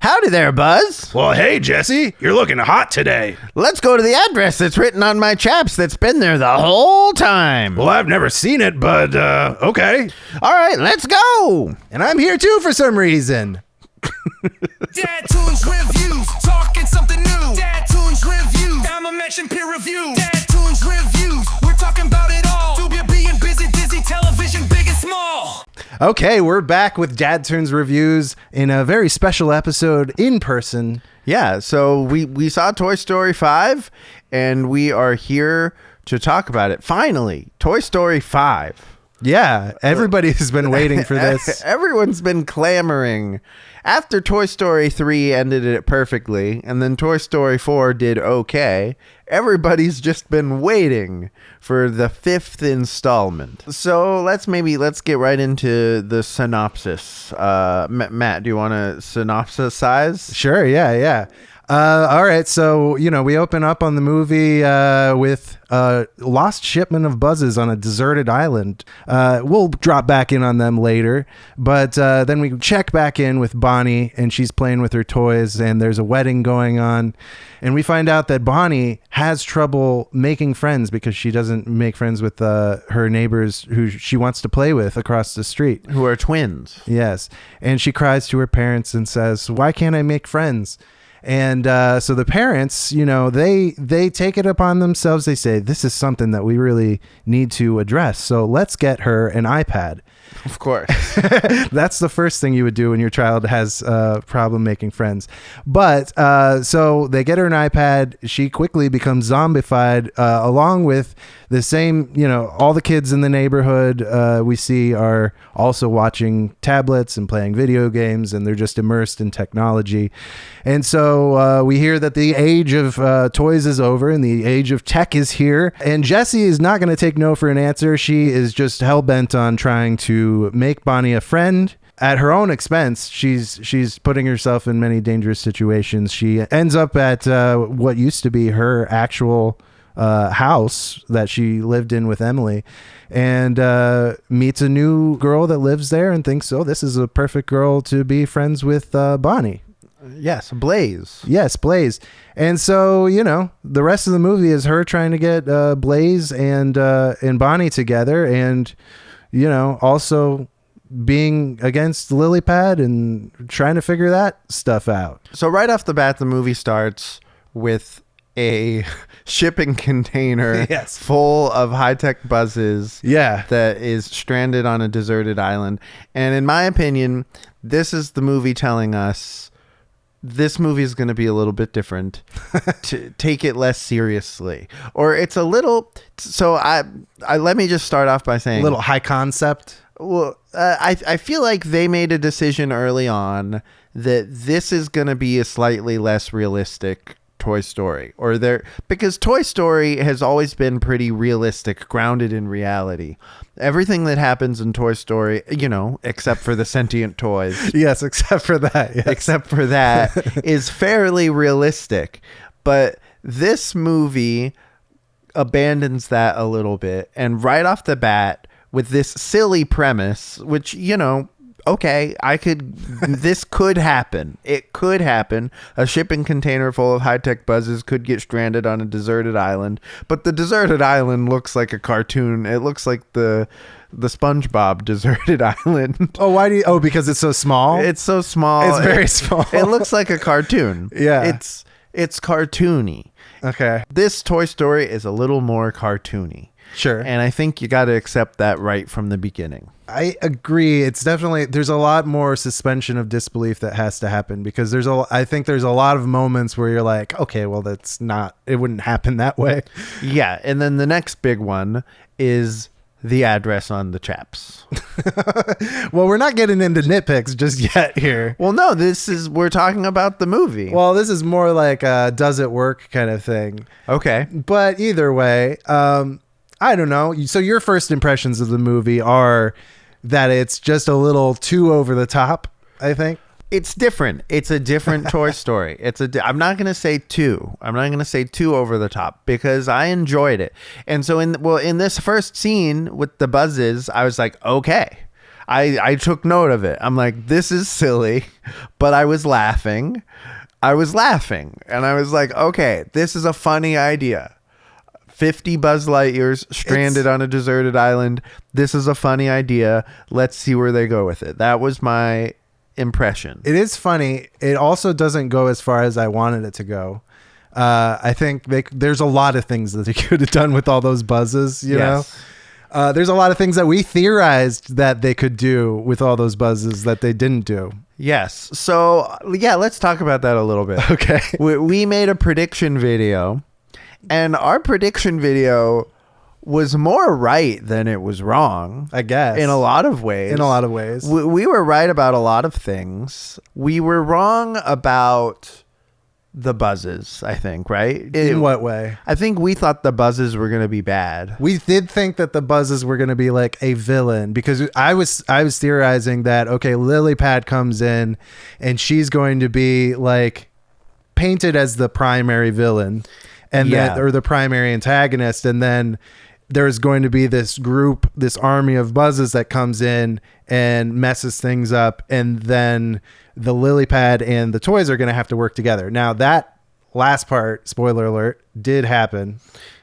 Howdy there, Buzz. Well, hey, Jesse, you're looking hot today. Let's go to the address that's written on my Chaps that's been there the whole time. Well, I've never seen it, but okay. All right, let's go. And I'm here too for some reason. DadToons reviews, talking something new. DadToons reviews, I'ma mention peer review. DadToons reviews, we're talking about it all. Do being busy, dizzy, television, big and small. Okay, we're back with DadToons reviews in a very special episode in person. Yeah, so we saw Toy Story 5, and we are here to talk about it. Finally, Toy Story 5. Yeah, everybody has been waiting for this. Everyone's been clamoring. After Toy Story 3 ended it perfectly, and then Toy Story 4 did okay, everybody's just been waiting for the 5th installment. So let's get right into the synopsis. Matt, do you want to synopsisize? Sure, yeah. All right, so, we open up on the movie with a lost shipment of buzzes on a deserted island. We'll drop back in on them later, but then we check back in with Bonnie, and she's playing with her toys, and there's a wedding going on, and we find out that Bonnie has trouble making friends because she doesn't make friends with her neighbors who she wants to play with across the street. Who are twins. Yes, and she cries to her parents and says, "Why can't I make friends?" And so the parents, they take it upon themselves. They say, this is something that we really need to address. So let's get her an iPad. Of course. That's the first thing you would do when your child has a problem making friends. But so they get her an iPad. She quickly becomes zombified along with the same, all the kids in the neighborhood we see are also watching tablets and playing video games, and they're just immersed in technology. And so we hear that the age of toys is over and the age of tech is here. And Jessie is not going to take no for an answer. She is just hell-bent on trying to make Bonnie a friend. At her own expense, she's putting herself in many dangerous situations. She ends up at what used to be her actual house that she lived in with Emily, and meets a new girl that lives there and thinks, oh, this is a perfect girl to be friends with Bonnie. Yes, Blaze. Yes, Blaze. And so, the rest of the movie is her trying to get Blaze and Bonnie together, and, also being against Lily Pad and trying to figure that stuff out. So right off the bat, the movie starts with a shipping container full of high-tech buzzes that is stranded on a deserted island. And in my opinion, this is the movie telling us this movie is going to be a little bit different, to take it less seriously, or it's a little. So I let me just start off by saying a little high concept. Well, I feel like they made a decision early on that this is going to be a slightly less realistic Toy Story, because Toy Story has always been pretty realistic, grounded in reality. Everything that happens in Toy Story, except for the sentient toys. Yes, except for that. Yes. Except for that is fairly realistic. But this movie abandons that a little bit. And right off the bat, with this silly premise, which, okay, this could happen. It could happen. A shipping container full of high-tech buzzes could get stranded on a deserted island. But the deserted island looks like a cartoon. It looks like the SpongeBob deserted island. Oh, why do you? Oh, because it's so small? It's so small. It's very small. It looks like a cartoon. Yeah. It's cartoony. Okay. This Toy Story is a little more cartoony. Sure. And I think you got to accept that right from the beginning. I agree. It's definitely, there's a lot more suspension of disbelief that has to happen, because I think there's a lot of moments where you're like, okay, well, it wouldn't happen that way. Yeah. And then the next big one is the address on the Chaps. Well, we're not getting into nitpicks just yet here. Well, no, we're talking about the movie. Well, this is more like a does it work kind of thing. Okay. But either way, I don't know. So your first impressions of the movie are that it's just a little too over the top, I think. It's different. It's a different Toy Story. I'm not going to say too. I'm not going to say too over the top, because I enjoyed it. And so in this first scene with the buzzes, I was like, okay, I took note of it. I'm like, this is silly, but I was laughing. And I was like, okay, this is a funny idea. 50 Buzz Lightyears stranded on a deserted island. This is a funny idea. Let's see where they go with it. That was my impression. It is funny. It also doesn't go as far as I wanted it to go. I think there's a lot of things that they could have done with all those buzzes, you know? There's a lot of things that we theorized that they could do with all those buzzes that they didn't do. Yes. So, yeah, let's talk about that a little bit. Okay. We made a prediction video, and our prediction video was more right than it was wrong. I guess. In a lot of ways. We were right about a lot of things. We were wrong about the buzzes, I think, right? In what way? I think we thought the buzzes were going to be bad. We did think that the buzzes were going to be like a villain, because I was theorizing that, okay, Lily Pad comes in and she's going to be like painted as the primary villain and or the primary antagonist, and then there's going to be this group, this army of buzzes that comes in and messes things up, and then the lily pad and the toys are going to have to work together. Now, that last part, spoiler alert, did happen.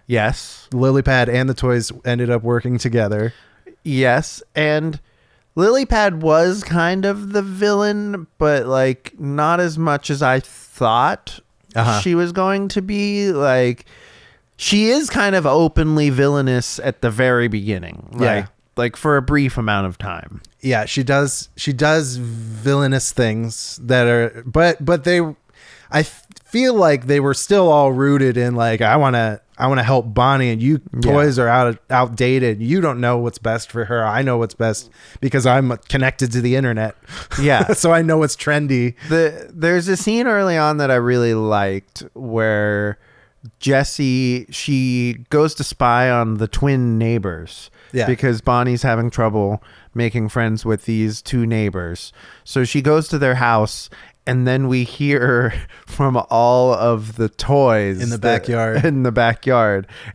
Yes. Lily pad and the toys ended up working together. Yes, and lily pad was kind of the villain, but like not as much as I thought she was going to be. Like, she is kind of openly villainous at the very beginning. Like for a brief amount of time. Yeah, she does villainous things that are, but I feel like they were still all rooted in like, I want to help Bonnie, and you toys are outdated. You don't know what's best for her. I know what's best because I'm connected to the internet. Yeah. So I know what's trendy. There's a scene early on that I really liked where Jessie, she goes to spy on the twin neighbors. Yeah. Because Bonnie's having trouble making friends with these two neighbors. So she goes to their house, and then we hear from all of the toys in the backyard.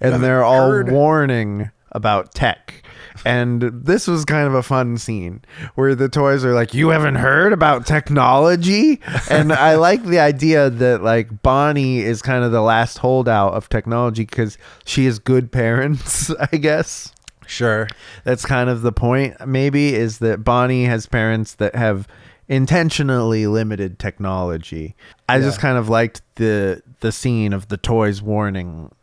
And they're all warning about tech. And this was kind of a fun scene where the toys are like, you haven't heard about technology? And I like the idea that like Bonnie is kind of the last holdout of technology because she has good parents, I guess. Sure. That's kind of the point, maybe, is that Bonnie has parents that have intentionally limited technology. I just kind of liked the scene of the toys warning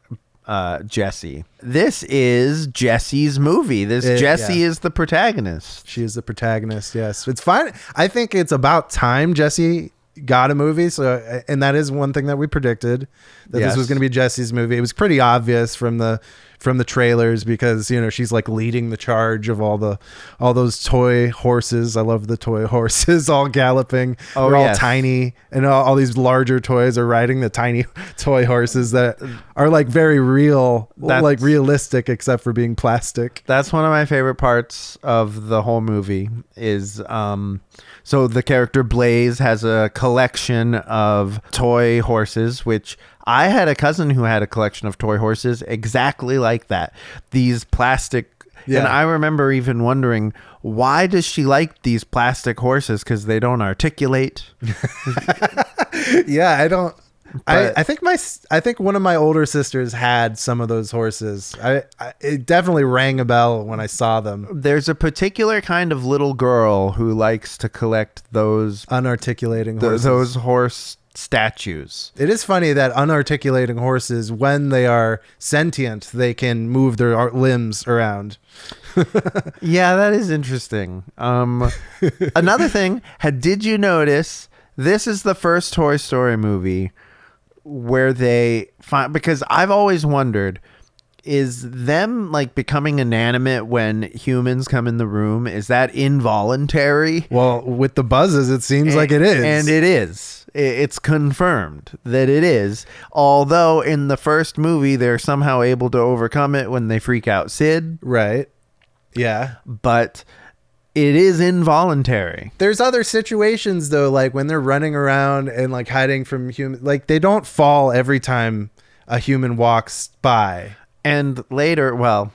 Jessie. This is Jessie's movie. Jessie is the protagonist. She is the protagonist, yes. It's fine. I think it's about time Jessie got a movie. So, and that is one thing that we predicted, that this was going to be Jessie's movie. It was pretty obvious from the trailers because, you know, she's like leading the charge of all those toy horses. I love the toy horses all galloping. They're all tiny, and all these larger toys are riding the tiny toy horses that are like very real, like realistic, except for being plastic. That's one of my favorite parts of the whole movie is, so the character Blaze has a collection of toy horses, which I had a cousin who had a collection of toy horses exactly like that. These plastic. Yeah. And I remember even wondering, why does she like these plastic horses? Because they don't articulate. Yeah, I don't. I think one of my older sisters had some of those horses. It definitely rang a bell when I saw them. There's a particular kind of little girl who likes to collect those unarticulating horses. Those horse statues. It is funny that unarticulating horses, when they are sentient, they can move their limbs around. Yeah, that is interesting. Another thing, did you notice this is the first Toy Story movie where they find, because I've always wondered, is them like becoming inanimate when humans come in the room, is that involuntary? Well, with the buzzes, it seems like it is. And it is. It's confirmed that it is. Although in the first movie, they're somehow able to overcome it when they freak out Sid. Right. Yeah. But it is involuntary. There's other situations though, like when they're running around and like hiding from human, like they don't fall every time a human walks by. And later, well,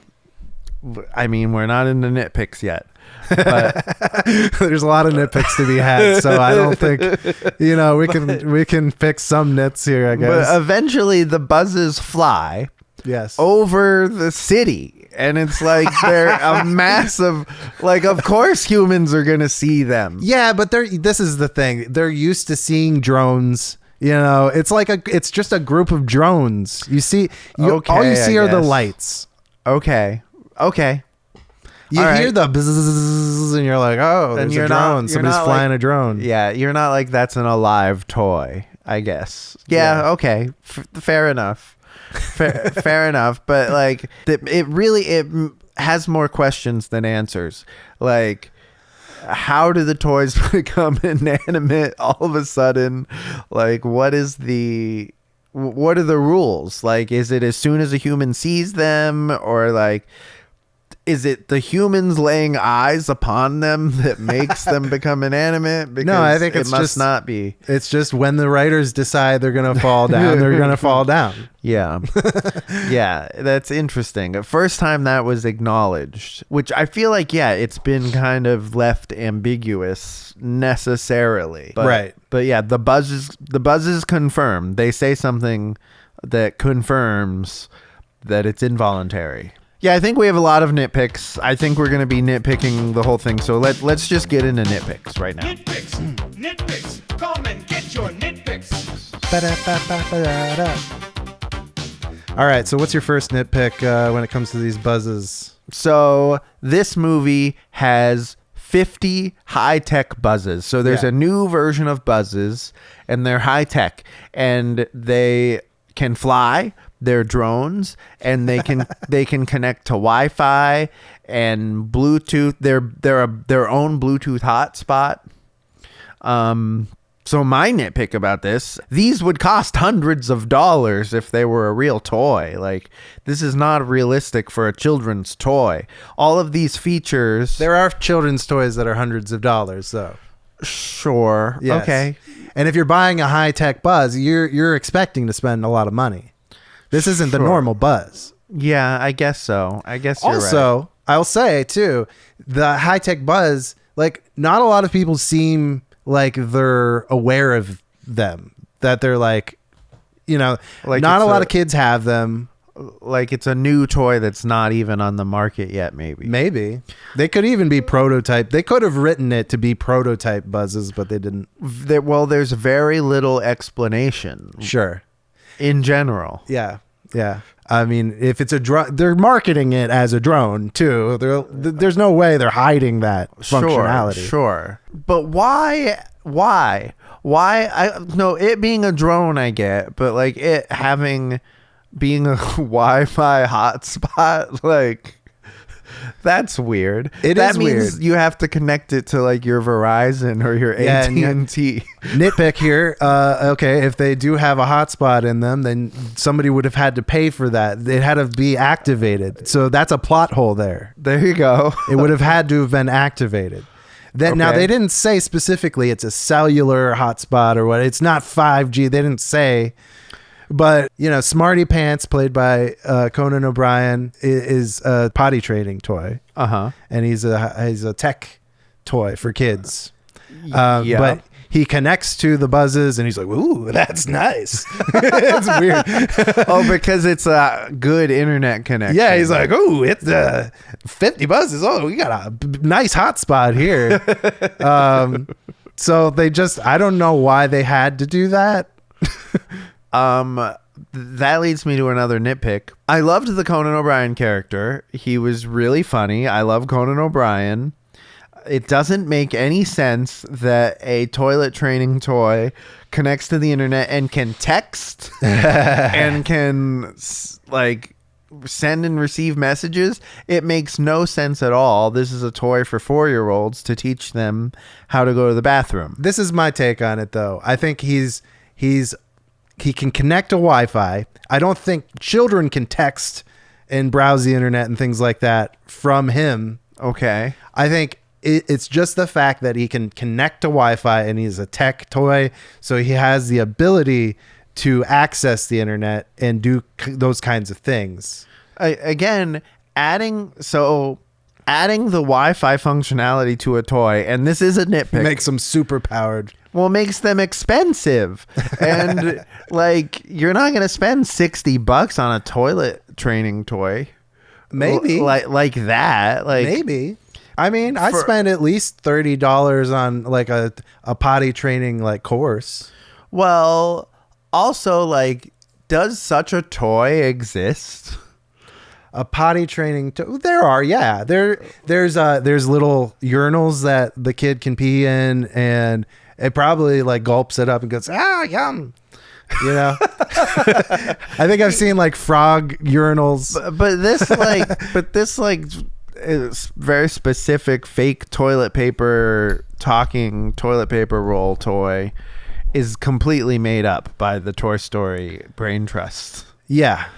I mean, we're not into nitpicks yet, There's a lot of nitpicks to be had, so I don't think we can pick some nits here, I guess. But eventually the buzzes fly Yes. over the city, and it's like they're a massive, like, of course humans are gonna see them. Yeah, but this is the thing. They're used to seeing drones. It's just a group of drones. You see, all you see are the lights. Okay. You All hear right. the bzzz, and you're like, oh, there's a drone. Somebody's flying a drone. Yeah, you're not like that's an alive toy, I guess. Yeah. Okay. Fair enough. Fair enough. But like, it has more questions than answers. Like, how do the toys become inanimate all of a sudden? Like, what are the rules? Like, is it as soon as a human sees them, or like, is it the humans laying eyes upon them that makes them become inanimate? Because No, I think it it's must just not be. It's just when the writers decide they're gonna fall down, they're gonna fall down. Yeah. Yeah, that's interesting. First time that was acknowledged, which I feel like, yeah, it's been kind of left ambiguous necessarily. Right. But yeah, the buzzes confirm. They say something that confirms that it's involuntary. Yeah, I think we have a lot of nitpicks. I think we're going to be nitpicking the whole thing. So let's just get into nitpicks right now. Nitpicks, come and get your nitpicks. All right, so what's your first nitpick when it comes to these buzzes? So this movie has 50 high-tech buzzes. So there's a new version of buzzes, and they're high-tech, and they can fly. They're drones, and they can connect to Wi-Fi and Bluetooth. They're their own Bluetooth hotspot. So my nitpick about this: these would cost hundreds of dollars if they were a real toy. Like, this is not realistic for a children's toy. All of these features. There are children's toys that are hundreds of dollars, though. Sure. Yes. Okay. And if you're buying a high-tech buzz, you're expecting to spend a lot of money. This isn't the normal buzz. Yeah, I guess so. I guess you're right. Also, I'll say too, the high-tech buzz, like, not a lot of people seem like they're aware of them. That they're like Like, not it's a lot of kids have them. Like, it's a new toy that's not even on the market yet, maybe. Maybe. They could even be prototype. They could have written it to be prototype buzzes, but they didn't. Well, there's very little explanation. Sure. In general. Yeah. I mean, if it's a drone, they're marketing it as a drone too. There's no way they're hiding that functionality. Sure. But why? It being a drone, I get, but like it being a Wi-Fi hotspot, like, that's weird. That means weird. you have to connect it to like your Verizon or your AT&T. Nitpick here. Okay, if they do have a hotspot in them, then somebody would have had to pay for that. It had to be activated. So that's a plot hole there. There you go. It would have had to have been activated. Now, they didn't say specifically it's a cellular hotspot or what. It's not 5G. They didn't say. But, Smarty Pants, played by Conan O'Brien, is a potty training toy. Uh-huh. And he's a tech toy for kids. Yeah. But he connects to the buzzes, and he's like, ooh, that's nice. It's weird. Oh, because it's a good internet connection. Yeah, he's like, ooh, it's 50 buzzes. Oh, we got a nice hotspot here. So I don't know why they had to do that. That leads me to another nitpick. I loved the Conan O'Brien character. He was really funny. I love Conan O'Brien. It doesn't make any sense that a toilet training toy connects to the internet and can text and can like send and receive messages. It makes no sense at all. This is a toy for 4-year-olds to teach them how to go to the bathroom. This is my take on it, though. I think he can connect to Wi-Fi. I don't think children can text and browse the internet and things like that from him. Okay. I think it's just the fact that he can connect to Wi-Fi, and he's a tech toy, so he has the ability to access the internet and do those kinds of things. Again, adding adding the Wi-Fi functionality to a toy, and this is a nitpick, Makes them super powered. well, makes them expensive. And like, you're not going to spend $60 on a toilet training toy. Maybe. Like that. Like, Maybe. I mean, I spent at least $30 on like a potty training like course. well, also, like, does such a toy exist? A potty training there are, yeah. There's little urinals that the kid can pee in, and it probably like gulps it up and goes, yum. You know? I think I've seen like frog urinals. But this is very specific fake toilet paper talking toilet paper roll toy is completely made up by the Toy Story brain trust. Yeah.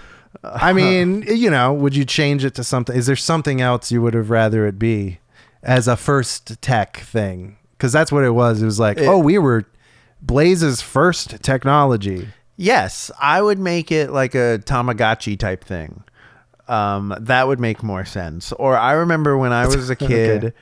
I mean, you know, would you change it to something? Is there something else you would have rather it be as a first tech thing? Because that's what it was. It was like, we were Blaze's first technology. Yes, I would make it like a Tamagotchi type thing. That would make more sense. Or I remember when I was a kid,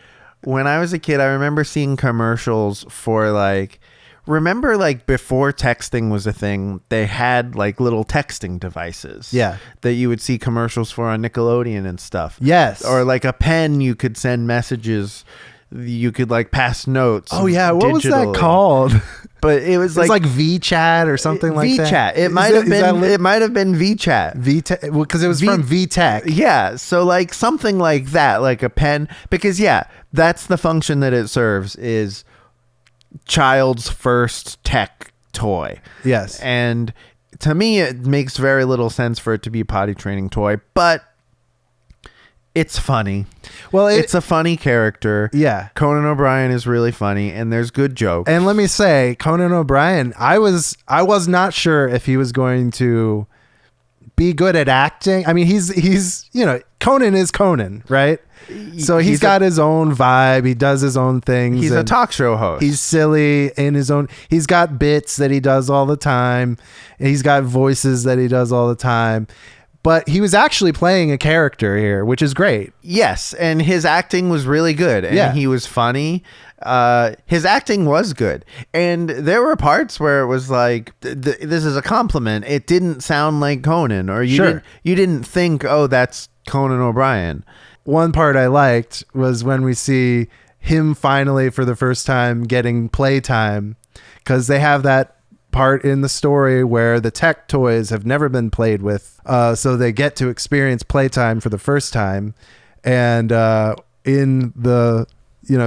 I remember seeing commercials for like, remember like before texting was a thing, they had like little texting devices. Yeah. That you would see commercials for on Nickelodeon and stuff. Yes. Or like a pen you could send messages. You could like pass notes. Oh yeah, what was that digitally. called? But it was It's like VChat or something like that. VChat. It might have been. It might have been VChat. VTech, because it was from VTech. Yeah. So like something like that, like a pen, because yeah, that's the function that it serves, is child's first tech toy. Yes. And to me, it makes very little sense for it to be a potty training toy, but it's funny. Well, it's a funny character. Yeah. Conan O'Brien is really funny, and there's good jokes. And let me say, Conan O'Brien, I was not sure if he was going to be good at acting. I mean, he's you know, Conan is Conan, right? So he's got his own vibe. He does his own things. He's a talk show host. He's silly in his own. He's got bits that he does all the time. And he's got voices that he does all the time. But he was actually playing a character here, which is great. Yes, and his acting was really good, and he was funny. His acting was good, and there were parts where it was like, "This is a compliment." It didn't sound like Conan, or you didn't think, "Oh, that's Conan O'Brien." One part I liked was when we see him finally, for the first time, getting playtime, because they have that part in the story where the tech toys have never been played with, so they get to experience playtime for the first time. And in the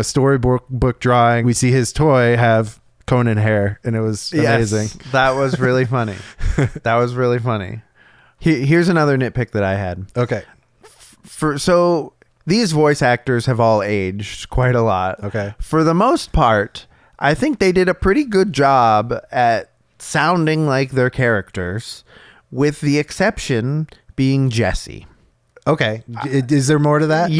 storybook drawing, we see his toy have Conan hair, and it was amazing. Yes, that was really funny. That was really funny. Here's another nitpick that I had. Okay. So these voice actors have all aged quite a lot. Okay. For the most part, I think they did a pretty good job at sounding like their characters, with the exception being Jesse. Okay. Is there more to that?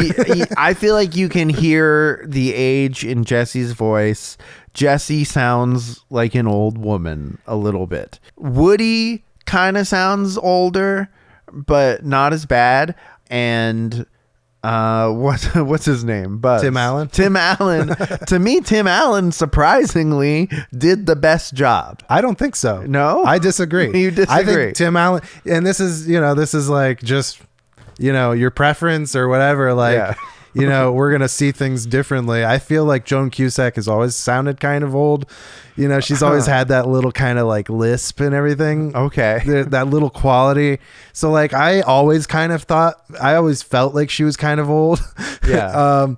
I feel like you can hear the age in Jesse's voice. Jesse sounds like an old woman a little bit. Woody kind of sounds older, but not as bad. And what's his name? Buzz. Tim Allen. To me, Tim Allen surprisingly did the best job. I don't think so. No? I disagree. You disagree. I think Tim Allen, and this is like just, your preference or whatever. Like, we're going to see things differently. I feel like Joan Cusack has always sounded kind of old. She's always had that little kind of like lisp and everything. Okay. That little quality. So like, I always felt like she was kind of old. Yeah.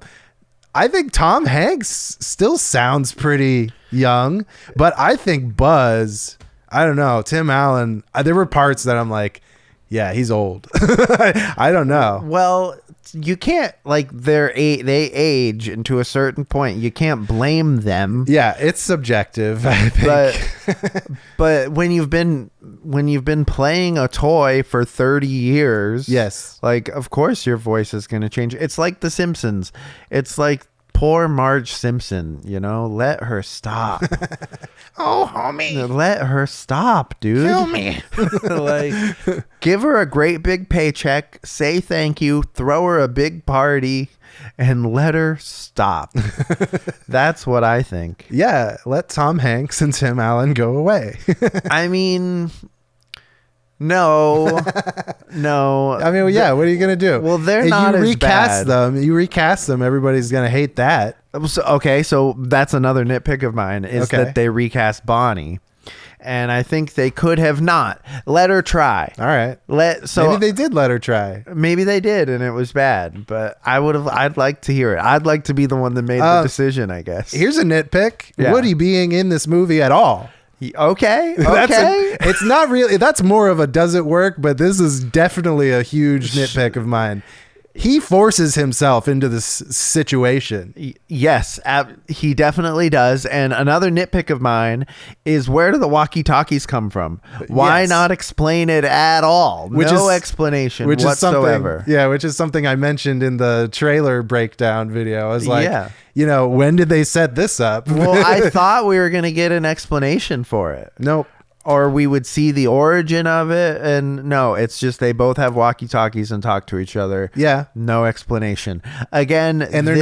I think Tom Hanks still sounds pretty young, but I think Buzz, I don't know, Tim Allen, there were parts that I'm like, yeah, he's old. I don't know. Well, you can't, like, they age, and to a certain point, you can't blame them. Yeah, it's subjective, I think. But when you've been playing a toy for 30 years, yes, like, of course your voice is going to change. It's like The Simpsons. It's like poor Marge Simpson, let her stop. Oh, homie. Let her stop, dude. Kill me. Like, give her a great big paycheck, say thank you, throw her a big party, and let her stop. That's what I think. Yeah, let Tom Hanks and Tim Allen go away. I mean, no. I mean, yeah, what are you going to do? Well, they're If not you as recast bad. them. You recast them, everybody's going to hate that. So that's another nitpick of mine is Okay. that they recast Bonnie. And I think they could have not. Let her try. All right. Maybe Maybe they did let her try. Maybe they did, and it was bad. But I'd like to hear it. I'd like to be the one that made the decision, I guess. Here's a nitpick. Yeah. Woody being in this movie at all. Okay. It's not really, that's more of a does it work, but this is definitely a huge nitpick of mine. He forces himself into this situation. Yes, he definitely does. And another nitpick of mine is, where do the walkie-talkies come from? Why Yes. not explain it at all? No explanation whatsoever. Which is something I mentioned in the trailer breakdown video. I was like, Yeah. when did they set this up? Well, I thought we were going to get an explanation for it. Nope. Or we would see the origin of it. And no, it's just they both have walkie-talkies and talk to each other. Yeah. No explanation. Again, And they're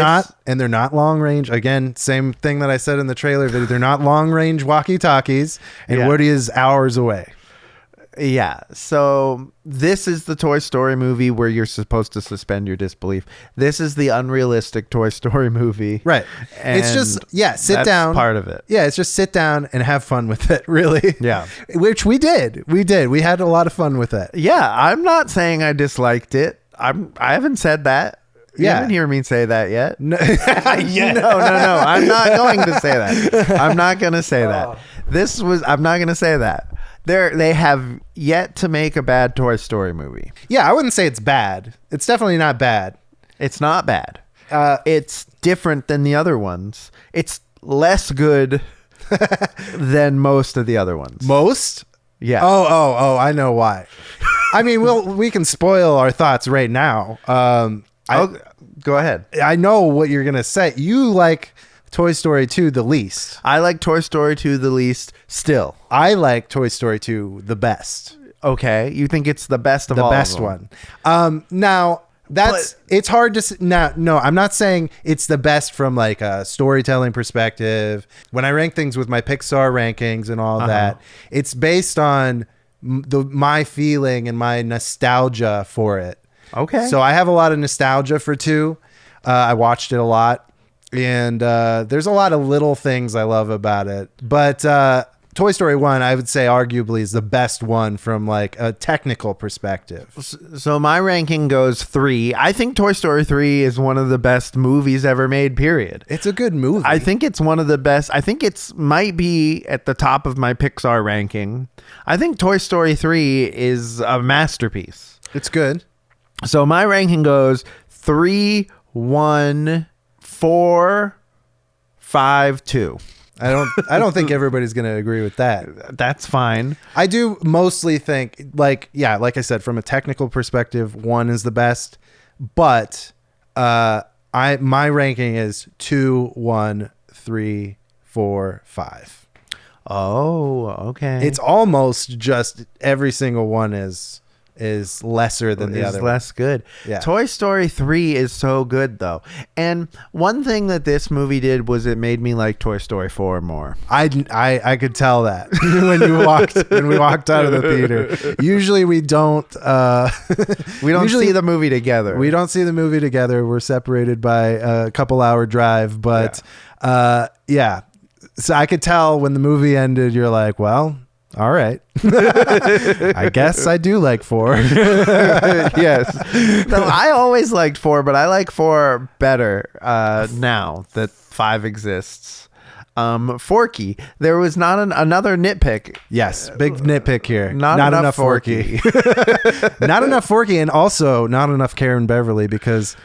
not long range. Again, same thing that I said in the trailer video. They're not long range walkie-talkies, and Yeah. Woody is hours away. Yeah. So this is the Toy Story movie where you're supposed to suspend your disbelief. This is the unrealistic Toy Story movie. Right. It's just, sit that's down. part of it. Yeah, it's just sit down and have fun with it, really. Yeah. Which we did. We had a lot of fun with it. Yeah. I'm not saying I disliked it. I haven't said that. You Yeah. haven't heard me say that yet. No, No. I'm not going to say that. I'm not going to say that. I'm not going to say that. They have yet to make a bad Toy Story movie. Yeah, I wouldn't say it's bad. It's definitely not bad. It's not bad. It's different than the other ones. It's less good than most of the other ones. Most? Yeah. Oh, I know why. I mean, we can spoil our thoughts right now. Go ahead. I know what you're going to say. You like Toy Story 2 the least. I like Toy Story 2 the least still. I like Toy Story 2 the best. Okay. You think it's the best of all The of best them. one. Now, it's hard to no, I'm not saying it's the best from like a storytelling perspective. When I rank things with my Pixar rankings and all that, it's based on my feeling and my nostalgia for it. Okay. So I have a lot of nostalgia for 2. I watched it a lot, and there's a lot of little things I love about it. But Toy Story 1, I would say arguably is the best one from like a technical perspective. So my ranking goes 3. I think Toy Story 3 is one of the best movies ever made, period. It's a good movie. I think it's one of the best. I think it's might be at the top of my Pixar ranking. I think Toy Story 3 is a masterpiece. It's good. So my ranking goes 3, 1, 4, 5, 2. I don't think everybody's going to agree with that. That's fine. I do mostly think like I said, from a technical perspective, 1 is the best, but my ranking is 2, 1, 3, 4, 5. Oh, okay. It's almost just every single one is lesser than the other. Less good. Yeah. Toy Story 3 is so good though. And one thing that this movie did was it made me like Toy Story 4 more. I could tell that when we walked out of the theater. Usually we don't See the movie together. We don't see the movie together. We're separated by a couple hour drive, but yeah. So I could tell when the movie ended, you're like, well, all right. I guess I do like 4. Yes. No, I always liked 4, but I like 4 better now that 5 exists. Forky. There was not another nitpick. Yes, big nitpick here. Not enough Forky. Not enough Forky, and also not enough Karen Beverly, because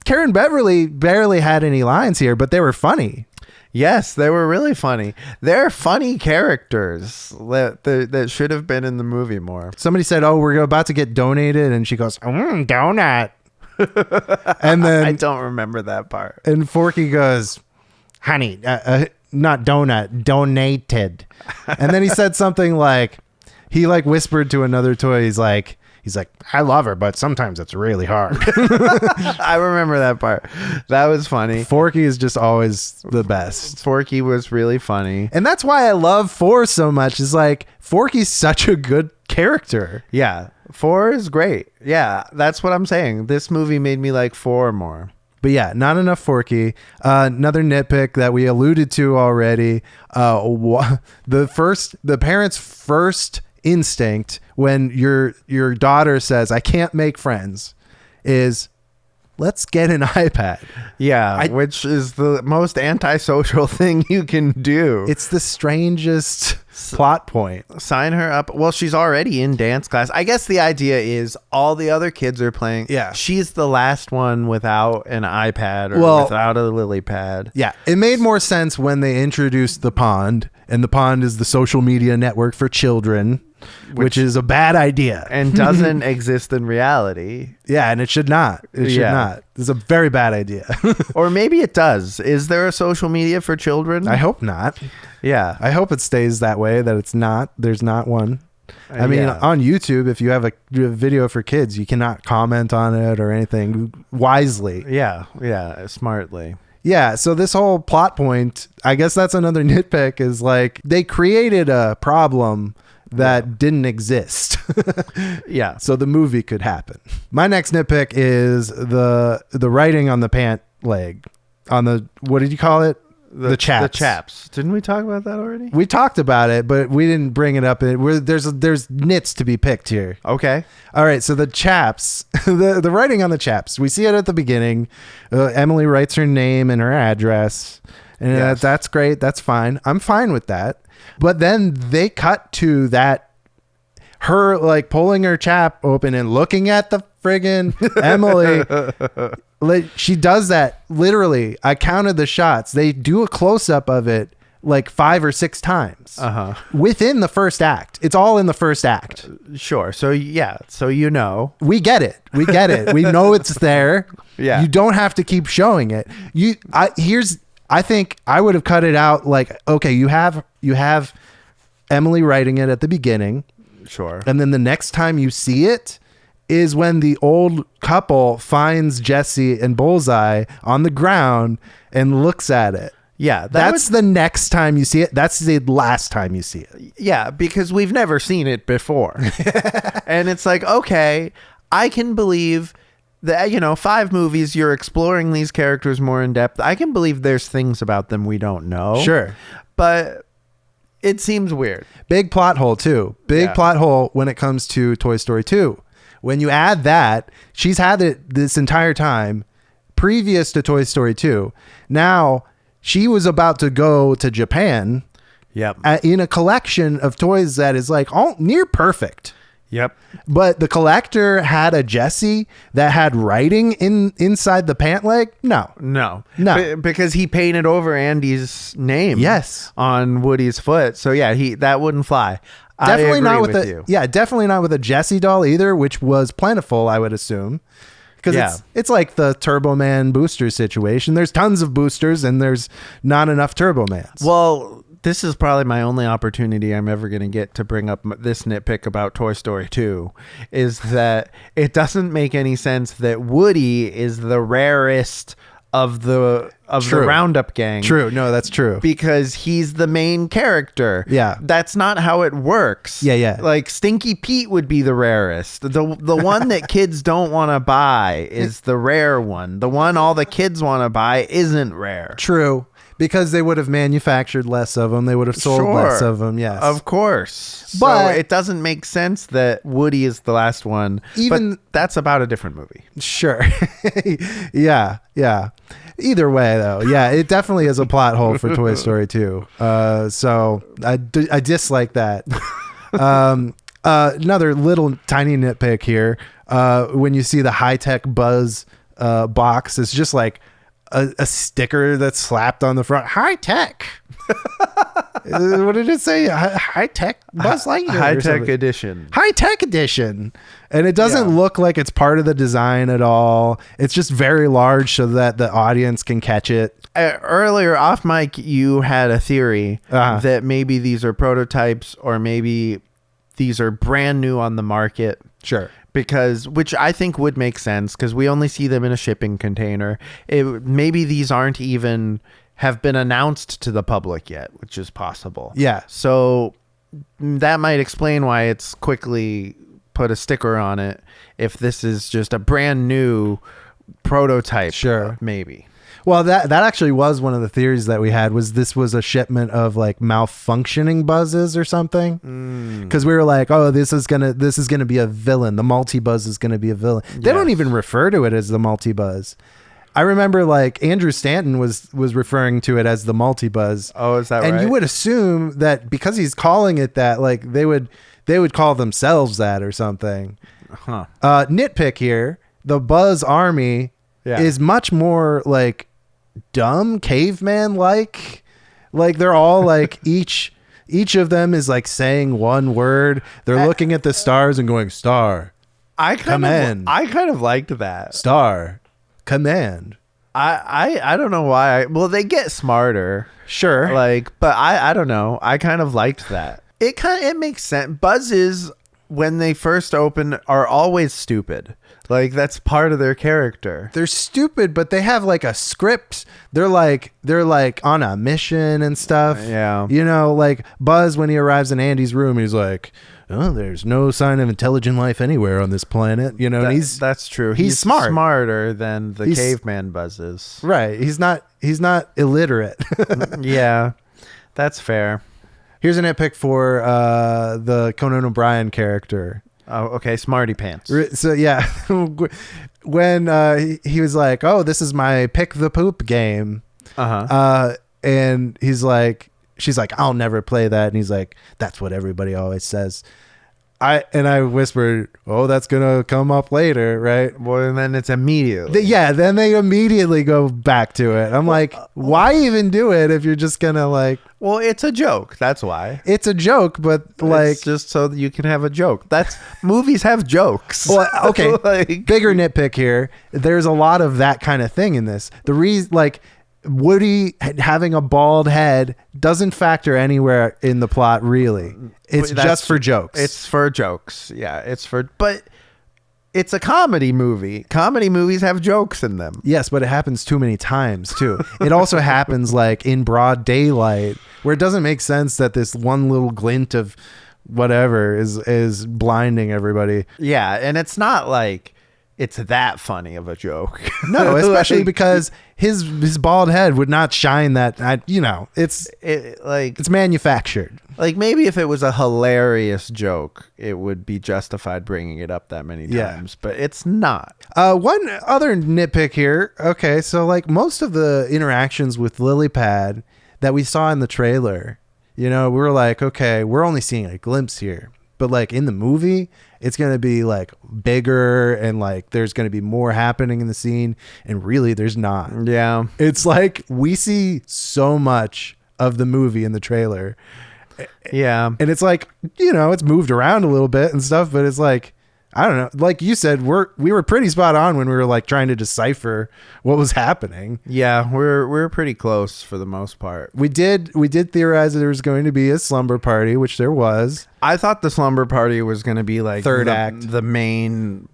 Karen Beverly barely had any lines here, but they were funny. Yes, they were really funny. They're funny characters that should have been in the movie more. Somebody said, "Oh, we're about to get donated," and she goes, "Donut." And then I don't remember that part. and Forky goes, honey, not donut, donated. And then he said something like, he like whispered to another toy. He's like, I love her, but sometimes it's really hard. I remember that part. That was funny. Forky is just always the best. Forky was really funny. And that's why I love 4 so much, is like Forky's such a good character. Yeah. 4 is great. Yeah. That's what I'm saying. This movie made me like 4 more. But yeah, not enough Forky. Another nitpick that we alluded to already. The parents' first instinct when your daughter says, I can't make friends, is let's get an iPad. Yeah, which is the most antisocial thing you can do. It's the strangest plot point. Sign her up. Well, she's already in dance class. I guess the idea is all the other kids are playing. Yeah. She's the last one without an iPad or without a lily pad. Yeah, it made more sense when they introduced the Pond, and the Pond is the social media network for children, which is a bad idea and doesn't exist in reality. Yeah, and it should not. It should not. It's a very bad idea. Or maybe it does. Is there a social media for children? I hope not. Yeah. I hope it stays that way, that it's not. There's not one. I mean, yeah. on YouTube, if you have a video for kids, you cannot comment on it or anything wisely. Yeah. Yeah. Smartly. Yeah, so this whole plot point, I guess that's another nitpick, is like they created a problem that didn't exist. Yeah. So the movie could happen. My next nitpick is the writing on the pant leg. On the, what did you call it? The chaps. The chaps. Didn't we talk about that already? We talked about it, but we didn't bring it up. There's nits to be picked here. Okay. All right, so the chaps, the writing on the chaps, we see it at the beginning. Emily writes her name and her address, and Yes. that's great. That's fine. I'm fine with that. But then they cut to that, her like pulling her chap open and looking at the friggin' Emily. Like, she does that literally. I counted the shots. They do a close up of it like 5 or 6 times within the first act. It's all in the first act. Sure. So yeah. So you know. We get it. We get it. We know it's there. Yeah. You don't have to keep showing it. I think I would have cut it out. Like, okay, you have Emily writing it at the beginning. Sure. And then the next time you see it is when the old couple finds Jesse and Bullseye on the ground and looks at it. Yeah. That's the next time you see it. That's the last time you see it. Yeah, because we've never seen it before. And it's like, okay, I can believe that, 5 movies, you're exploring these characters more in depth. I can believe there's things about them we don't know. Sure. But it seems weird. Big plot hole too. Big plot hole when it comes to Toy Story 2. When you add that, she's had it this entire time previous to Toy Story 2. Now, she was about to go to Japan. Yep. In a collection of toys that is like all near perfect. Yep. But the collector had a Jessie that had writing inside the pant leg. No. Because he painted over Andy's name. Yes. On Woody's foot. So yeah, that wouldn't fly. Definitely not with you. Yeah, definitely not with a Jessie doll either, which was plentiful, I would assume. Because it's like the Turbo Man booster situation. There's tons of boosters and there's not enough Turbo Mans. Well, this is probably my only opportunity I'm ever going to get to bring up this nitpick about Toy Story 2 is that it doesn't make any sense that Woody is the rarest of the Roundup gang. True. No, that's true. Because he's the main character. Yeah. That's not how it works. Yeah. Like Stinky Pete would be the rarest. The one that kids don't want to buy is the rare one. The one all the kids want to buy isn't rare. True. Because they would have manufactured less of them. They would have sold less of them. Yes. Of course. But so it doesn't make sense that Woody is the last one. But that's about a different movie. Sure. Yeah. Either way, though. Yeah, it definitely is a plot hole for Toy Story 2. So I dislike that. Another little tiny nitpick here. When you see the high-tech Buzz box, it's just like a sticker that's slapped on the front. High tech. What did it say? High tech Buzz Lightyear. High tech edition. High tech edition. And it doesn't look like it's part of the design at all. It's just very large so that the audience can catch it. Earlier off mic, you had a theory that maybe these are prototypes or maybe these are brand new on the market. Sure. Which I think would make sense because we only see them in a shipping container. Maybe these aren't even have been announced to the public yet, which is possible. Yeah. So that might explain why it's quickly put a sticker on it. If this is just a brand new prototype, sure, maybe. Well, that actually was one of the theories that we had, was this was a shipment of like malfunctioning buzzes or something. Because we were like, oh, this is gonna be a villain. The multi-buzz is gonna be a villain. They don't even refer to it as the multi-buzz. I remember like Andrew Stanton was referring to it as the multi-buzz. Oh, is that right? And you would assume that because he's calling it that, like they would call themselves that or something. Huh. Nitpick here, the Buzz Army is much more like dumb caveman like they're all like each of them is like saying one word. They're looking at the stars and going, star, I kind of liked that. Star, command. I don't know why. Well, they get smarter, sure, but I don't know, I kind of liked that. It makes sense. Buzzes, when they first open, are always stupid. Like that's part of their character. They're stupid, but they have like a script. They're like on a mission and stuff. Yeah. You know, like Buzz, when he arrives in Andy's room, he's like, oh, there's no sign of intelligent life anywhere on this planet. You know, that's true. He's smart. Smarter than the caveman buzzes. Right. He's not illiterate. Yeah, that's fair. Here's an nitpick for the Conan O'Brien character. Oh, okay. Smarty pants. So yeah, when he was like, "Oh, this is my pick the poop game," and she's like, "I'll never play that," and he's like, "That's what everybody always says." I whispered, "Oh, that's gonna come up later, right?" Well, and then it's immediately. Then they immediately go back to it. I'm like, why even do it if you're just gonna like? Well, it's a joke. That's why. It's a joke, but like, it's just so that you can have a joke. That's movies have jokes. Well, okay. Bigger nitpick here. There's a lot of that kind of thing in this. The reason, like, Woody having a bald head doesn't factor anywhere in the plot, really. It's just for jokes. It's for jokes. Yeah, but it's a comedy movie. Comedy movies have jokes in them. Yes, but it happens too many times too. It also happens like in broad daylight, where it doesn't make sense that this one little glint of whatever is blinding everybody. Yeah, and it's not like it's that funny of a joke. No, especially because his bald head would not shine that. It's manufactured. Like maybe if it was a hilarious joke, it would be justified bringing it up that many times, but it's not. One other nitpick here. Okay, so like most of the interactions with Lilypad that we saw in the trailer, we were like, okay, we're only seeing a glimpse here. But like in the movie, it's going to be like bigger and like there's going to be more happening in the scene. And really there's not. Yeah. It's like we see so much of the movie in the trailer. Yeah. And it's like, it's moved around a little bit and stuff, but it's like, I don't know. Like you said, we were pretty spot on when we were like trying to decipher what was happening. Yeah, we're pretty close for the most part. We did theorize that there was going to be a slumber party, which there was. I thought the slumber party was going to be like third act, the main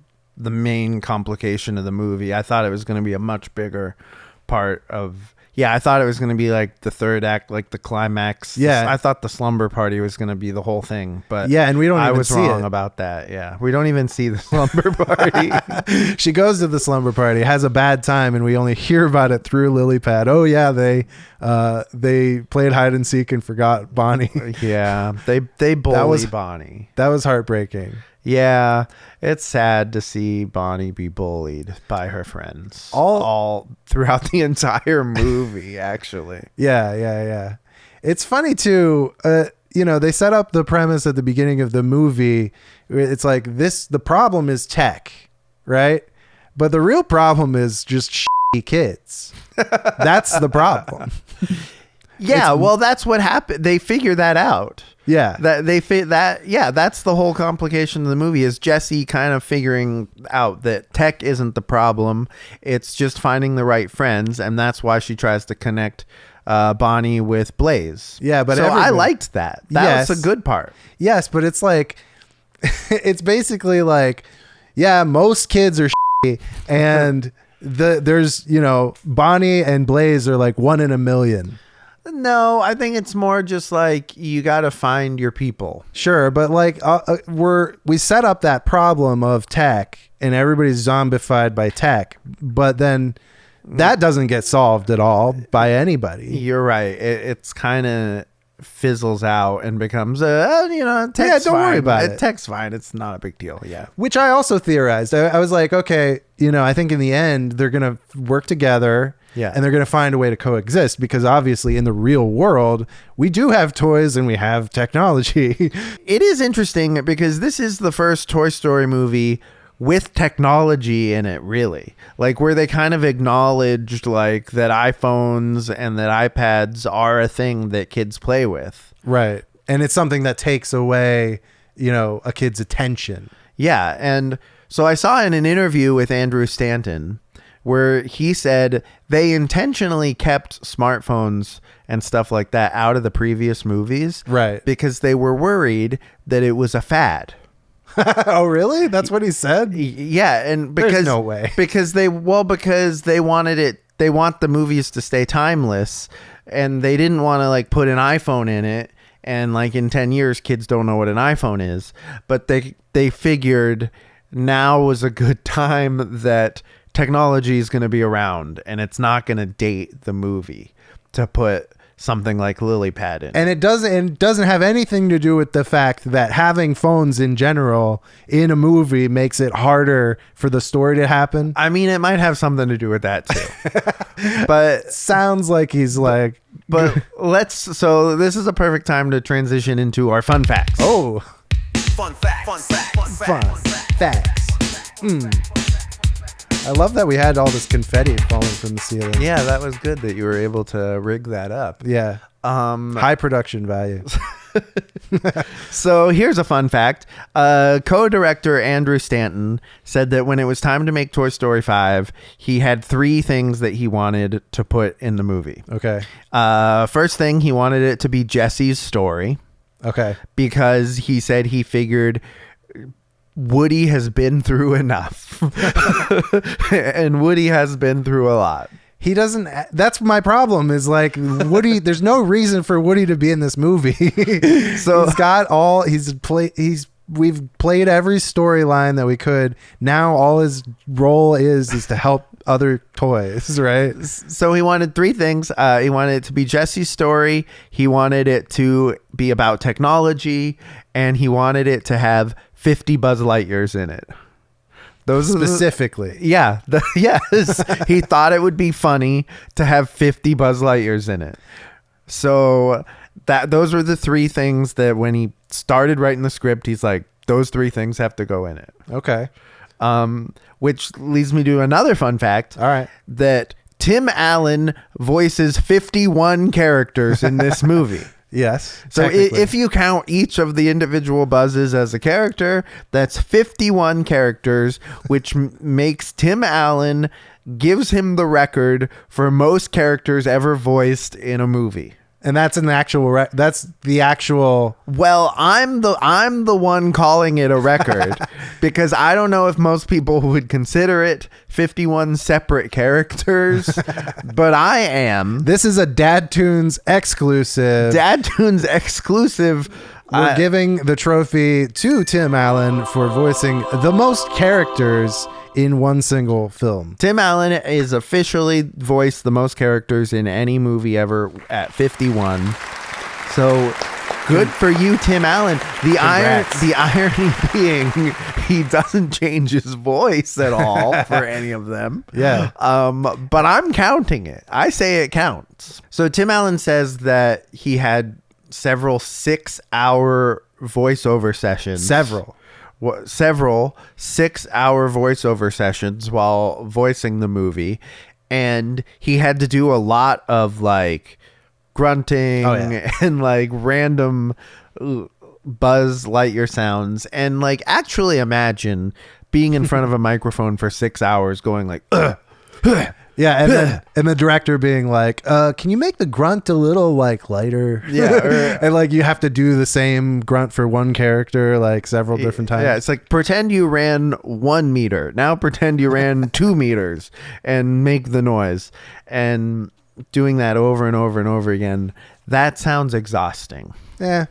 complication of the movie. I thought it was going to be a much bigger part of. Yeah, I thought it was going to be like the third act, like the climax. Yeah. I thought the slumber party was going to be the whole thing, but yeah, and we don't. I even was see wrong it. about that. Yeah, we don't even see the slumber party. She goes to the slumber party, has a bad time, and we only hear about it through Lilypad. Oh yeah, they played hide and seek and forgot Bonnie. Yeah, they bully Bonnie. That was heartbreaking. Yeah, it's sad to see Bonnie be bullied by her friends all throughout the entire movie, actually. Yeah. It's funny too. They set up the premise at the beginning of the movie. It's like the problem is tech, right? But the real problem is just shitty kids. That's the problem. Yeah, well, that's what happened. They figure that out. Yeah. That's the whole complication of the movie is Jesse kind of figuring out that tech isn't the problem. It's just finding the right friends, and that's why she tries to connect Bonnie with Blaze. Yeah, but so I liked that. That was a good part. Yes, but it's like it's basically like, yeah, most kids are shitty, and there's, you know, Bonnie and Blaze are like 1 in a million. No, I think it's more just like you got to find your people. Sure, but like we set up that problem of tech and everybody's zombified by tech, but then that doesn't get solved at all by anybody. You're right. It's kind of fizzles out and becomes tech's don't worry fine. about it. Tech's fine. It's not a big deal. Yeah. Which I also theorized. I was like, okay, you know, I think in the end they're going to work together. Yeah. And they're going to find a way to coexist because obviously in the real world, we do have toys and we have technology. It is interesting because this is the first Toy Story movie with technology in it, really. Like where they kind of acknowledged like that iPhones and that iPads are a thing that kids play with. Right. And it's something that takes away, you know, a kid's attention. Yeah. And so I saw in an interview with Andrew Stanton where he said they intentionally kept smartphones and stuff like that out of the previous movies. Right. Because they were worried that it was a fad. Oh, really? That's what he said? Yeah. And because There's no way. Because they wanted it. They want the movies to stay timeless, and they didn't want to like put an iPhone in it. And like in 10 years, kids don't know what an iPhone is, but they figured now was a good time that technology is going to be around and it's not going to date the movie to put something like Lily Pad in. And it doesn't have anything to do with the fact that having phones in general in a movie makes it harder for the story to happen. I mean, it might have something to do with that too. But sounds like he's like, but so this is a perfect time to transition into our fun facts. oh, Fun fact. Fun fact. Fun fact. fun facts. I love that we had all this confetti falling from the ceiling. Yeah, that was good that you were able to rig that up. Yeah. High production value. So here's a fun fact. Co-director Andrew Stanton said that when it was time to make Toy Story 5, he had 3 things that he wanted to put in the movie. Okay. First thing, he wanted it to be Jesse's story Okay. because he said he figured Woody has been through enough. And Woody has been through a lot. He doesn't. That's my problem. Is like Woody. There's no reason for Woody to be in this movie. So he's got all. We've played every storyline that we could. Now all his role is to help other toys. Right. So he wanted 3 things. He wanted it to be Jesse's story. He wanted it to be about technology, and he wanted it to have 50 Buzz Lightyears in it. Those Specifically. Yes. He thought it would be funny to have 50 Buzz Lightyears in it. So those were the 3 things that when he started writing the script, he's like, those 3 things have to go in it. Okay. Which leads me to another fun fact. All right. That Tim Allen voices 51 characters in this movie. Yes. So technically. if you count each of the individual buzzes as a character, that's 51 characters, which makes Tim Allen, gives him the record for most characters ever voiced in a movie. And that's an actual. That's the actual. Well, I'm the one calling it a record because I don't know if most people would consider it 51 separate characters, but I am. This is a DadToons exclusive. DadToons exclusive. We're giving the trophy to Tim Allen for voicing the most characters in one single film. Tim Allen is officially voiced the most characters in any movie ever at 51. So good for you, Tim Allen. The irony being he doesn't change his voice at all for any of them. Yeah. But I'm counting it. I say it counts. So Tim Allen says that he had several 6-hour voiceover sessions. Several 6-hour voiceover sessions while voicing the movie, and he had to do a lot of like grunting yeah. and like random Buzz Lightyear sounds, and like actually imagine being in front of a microphone for 6 hours going like Yeah, and the director being like, can you make the grunt a little like lighter? Yeah, and like you have to do the same grunt for one character like several different times. Yeah, it's like pretend you ran 1 meter. Now pretend you ran 2 meters and make the noise. And doing that over and over and over again, that sounds exhausting. Yeah.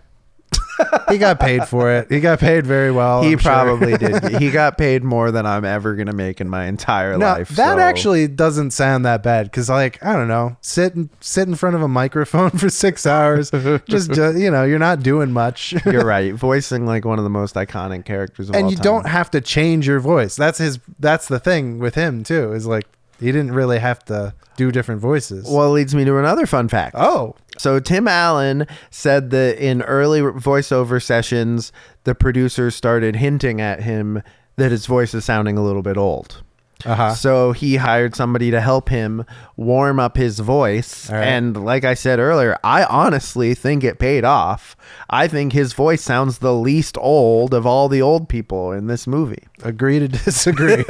He got paid for it. He got paid very well. He I'm sure. probably did. He got paid more than I'm ever going to make in my entire life. That so. actually doesn't sound that bad because, like, I don't know, sit in front of a microphone for 6 hours. just you're not doing much. You're right. Voicing like one of the most iconic characters of all and time. you don't have to change your voice. That's the thing with him too. Is like he didn't really have to do different voices. Well, it leads me to another fun fact. Oh. So Tim Allen said that in early voiceover sessions, the producers started hinting at him that his voice is sounding a little bit old. Uh-huh. So he hired somebody to help him warm up his voice. All right. And like I said earlier, I honestly think it paid off. I think his voice sounds the least old of all the old people in this movie. Agree to disagree.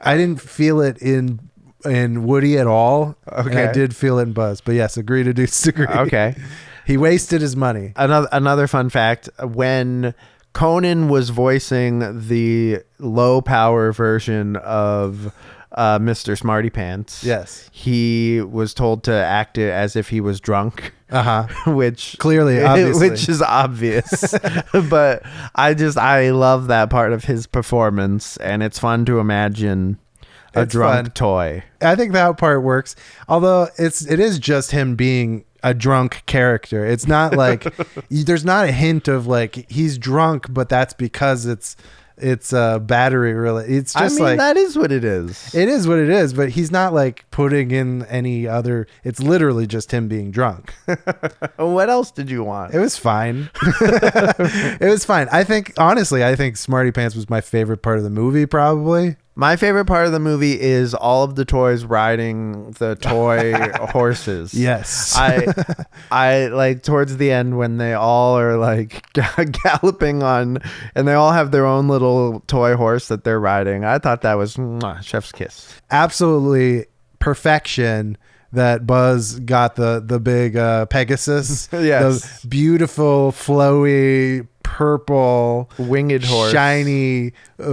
I didn't feel it in Woody at all. Okay. And I did feel it in Buzz, but yes, agree to disagree. Okay. He wasted his money. Another fun fact, when Conan was voicing the low power version of Mr. Smarty Pants, Yes. he was told to act it as if he was drunk. Uh-huh. Which Clearly, obviously. which is obvious. But I love that part of his performance, and it's fun to imagine a It's drunk fun. toy. I think that part works. Although it is just him being a drunk character. It's not like there's not a hint of like he's drunk, but that's because it's battery related. It's just like that is what it is. it is what it is, but he's not like putting in any other. It's literally just him being drunk. What else did you want? It was fine. It was fine. I think Smarty Pants was my favorite part of the movie, probably. My favorite part of the movie is all of the toys riding the toy horses. Yes. I like towards the end when they all are like galloping on, and they all have their own little toy horse that they're riding. I thought that was chef's kiss. Absolutely perfection that Buzz got the big Pegasus. Yes. The beautiful, flowy, purple, Winged horse. shiny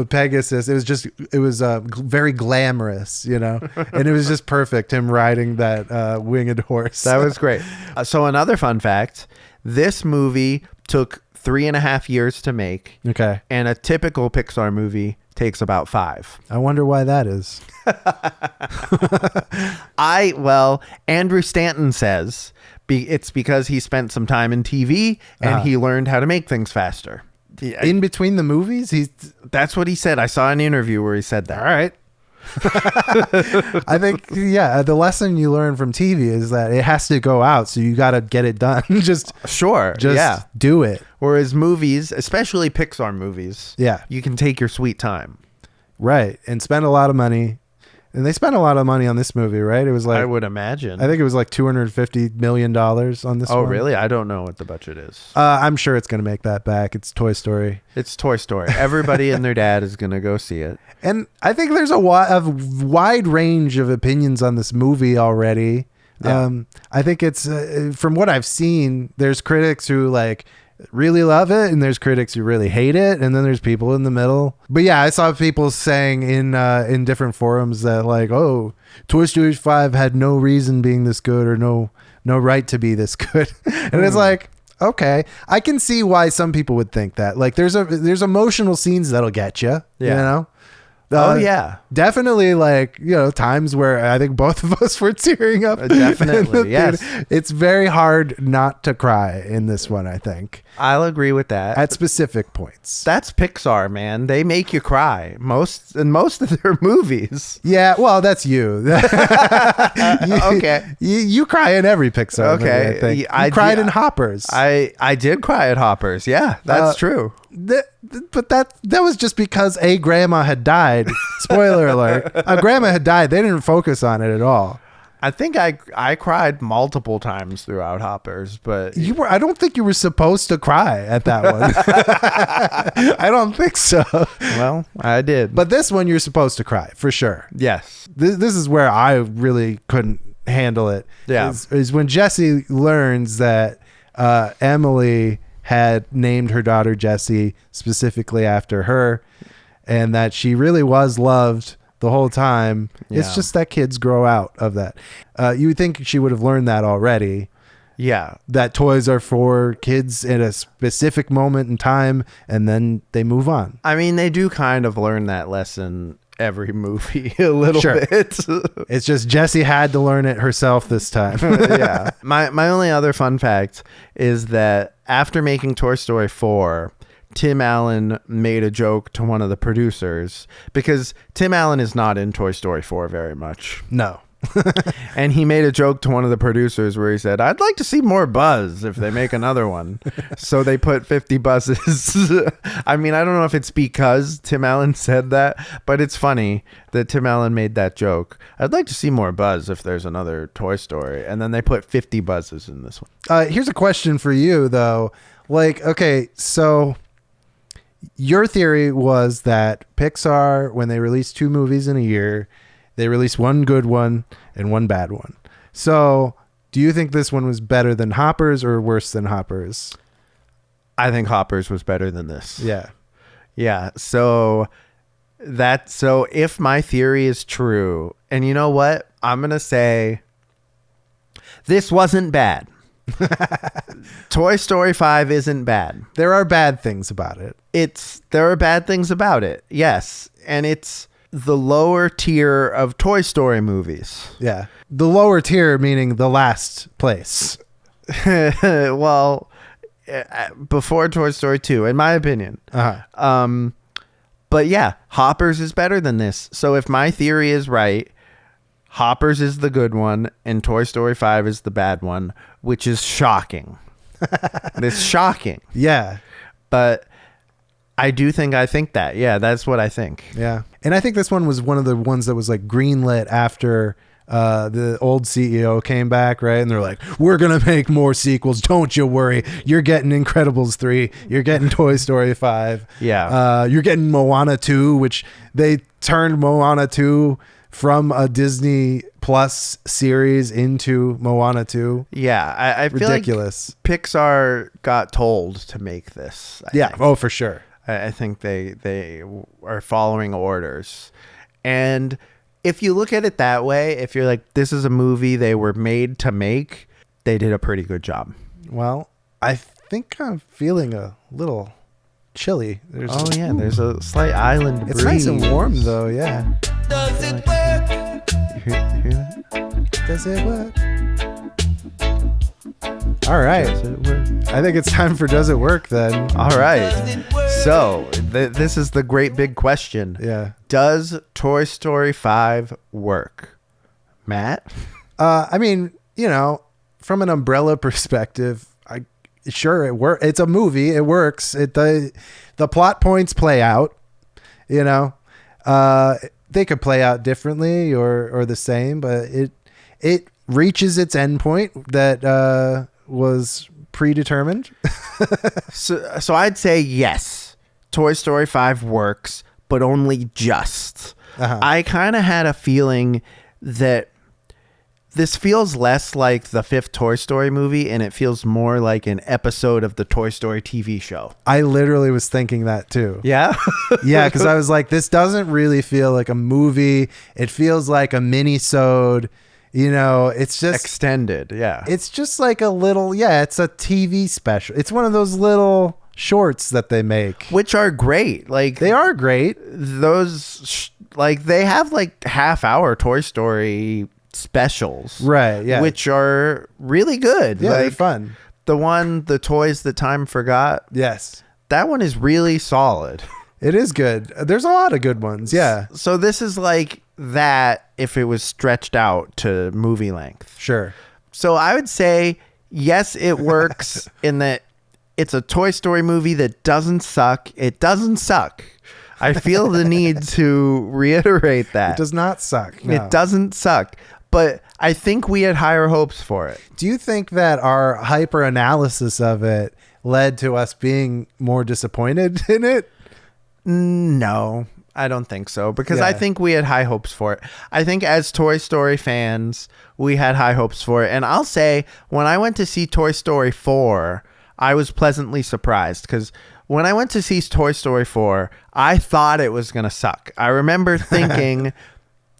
Pegasus. It was very glamorous, and it was just perfect. Him riding that winged horse. That was great. So another fun fact, this movie took 3.5 years to make. Okay. And a typical Pixar movie takes about 5. I wonder why that is. Andrew Stanton says it's because he spent some time in TV and he learned how to make things faster. In between the movies, That's what he said. I saw an interview where he said that. all right. I think, the lesson you learn from TV is that it has to go out, so you got to get it done. just do it. Whereas movies, especially Pixar movies, you can take your sweet time. Right. And spend a lot of money. And they spent a lot of money on this movie, right? It was like, I would imagine. I think it was like $250 million on this one. Oh, really? I don't know what the budget is. I'm sure it's going to make that back. It's Toy Story. It's Toy Story. Everybody and their dad is going to go see it. And I think there's a wide range of opinions on this movie already. Yeah. I think it's, from what I've seen, there's critics who like really love it, and there's critics who really hate it, and then there's people in the middle. But yeah, I saw people saying in different forums that like, oh, Toy Story 5 had no reason being this good, or no right to be this good. And it's like, okay, I can see why some people would think that. Like there's emotional scenes that'll get you, Yeah. Definitely, like, times where I think both of us were tearing up. Definitely, yes. It's very hard not to cry in this one, I think. I'll agree with that. At specific points. That's Pixar, man. They make you cry in most of their movies. Yeah, well, that's you. Okay. You cry in every Pixar movie, I think. You cried in Hoppers. I did cry at Hoppers. Yeah, that's true. But that was just because a grandma had died. Spoiler alert. A grandma had died. They didn't focus on it at all. I think I cried multiple times throughout Hoppers, but I don't think you were supposed to cry at that one. I don't think so. well, I did. But this one you're supposed to cry for sure. yes. This is where I really couldn't handle it. Yeah. Is when Jessie learns that Emily had named her daughter Jessie specifically after her, and that she really was loved the whole time. It's Yeah. just that kids grow out of that. You would think she would have learned that already, Yeah. that toys are for kids at a specific moment in time, and then they move on. I mean, they do kind of learn that lesson every movie a little Sure. bit. It's just Jessie had to learn it herself this time. yeah. My only other fun fact is that after making Toy Story 4, Tim Allen made a joke to one of the producers, because Tim Allen is not in Toy Story 4 very much. No. And he made a joke to one of the producers where he said, I'd like to see more Buzz if they make another one. So they put 50 buzzes. I mean, I don't know if it's because Tim Allen said that, but it's funny that Tim Allen made that joke. I'd like to see more Buzz if there's another Toy Story. And then they put 50 buzzes in this one. Here's a question for you, though. Like, okay, so your theory was that Pixar, when they release 2 movies in a year, they release one good one and one bad one. So do you think this one was better than Hoppers or worse than Hoppers? I think Hoppers was better than this. Yeah. Yeah. So if my theory is true, and you know what? I'm going to say this wasn't bad. Toy Story 5 isn't bad. There are bad things about it. There are bad things about it. Yes. And it's the lower tier of Toy Story movies. Yeah. The lower tier, meaning the last place. Well, before Toy Story 2, in my opinion. Uh-huh. But yeah, Hoppers is better than this. So if my theory is right, Hoppers is the good one and Toy Story 5 is the bad one, which is shocking. It's shocking. Yeah. But I think that. Yeah, that's what I think. Yeah. And I think this one was one of the ones that was like greenlit after the old CEO came back, right? And they're like, we're going to make more sequels. Don't you worry. You're getting Incredibles 3. You're getting Toy Story 5. Yeah. You're getting Moana 2, which they turned Moana 2 from a Disney Plus series into Moana 2. Yeah, I feel Ridiculous. like Pixar got told to make this. I think. Oh, for sure. I think they are following orders. And if you look at it that way, if you're like, this is a movie they were made to make, they did a pretty good job. Well, I think I'm feeling a little chilly. There's There's a slight island It's breeze. nice and warm, though, yeah. Does it work? You hear that? Does it work? All right. Does it work? I think it's time for Does It Work then? All right. So this is the great big question. Yeah. Does Toy Story 5 work? Matt? I mean, from an umbrella perspective, sure it works. It's a movie. It works. The plot points play out. They could play out differently or the same, but it reaches its endpoint that was predetermined. So I'd say yes. Toy Story 5 works, but only just. Uh-huh. I kind of had a feeling that this feels less like the 5th Toy Story movie, and it feels more like an episode of the Toy Story TV show. I literally was thinking that too. Yeah? Yeah, because I was like, this doesn't really feel like a movie. It feels like a mini-sode. It's just Extended, yeah. It's just like a little, it's a TV special. It's one of those little shorts that they make. Which are great. Like, They are great. those, they have like half-hour Toy Story specials. Right, yeah. Which are really good. Yeah, they're Like, fun. the Toys That Time Forgot, Yes. that one is really solid. It is good. There's a lot of good ones. Yeah, So this is like that if it was stretched out to movie length. sure. So I would say, yes, it works in that it's a Toy Story movie that doesn't suck. It doesn't suck. I feel the need to reiterate that. It does not suck. No. It doesn't suck. but I think we had higher hopes for it. Do you think that our hyper analysis of it led to us being more disappointed in it? No, I don't think so, because I Yeah. think we had high hopes for it. I think as Toy Story fans, we had high hopes for it. And I'll say, when I went to see Toy Story 4, I was pleasantly surprised, because when I went to see Toy Story 4, I thought it was going to suck. I remember thinking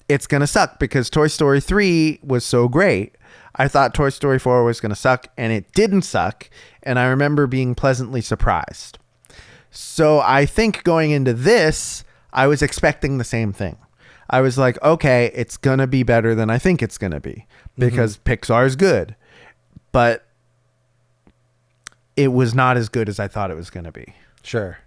it's going to suck because Toy Story 3 was so great. I thought Toy Story 4 was going to suck, and it didn't suck. And I remember being pleasantly surprised. So I think going into this, I was expecting the same thing. I was like, okay, it's going to be better than I think it's going to be because Pixar is good. But it was not as good as I thought it was going to be. Sure.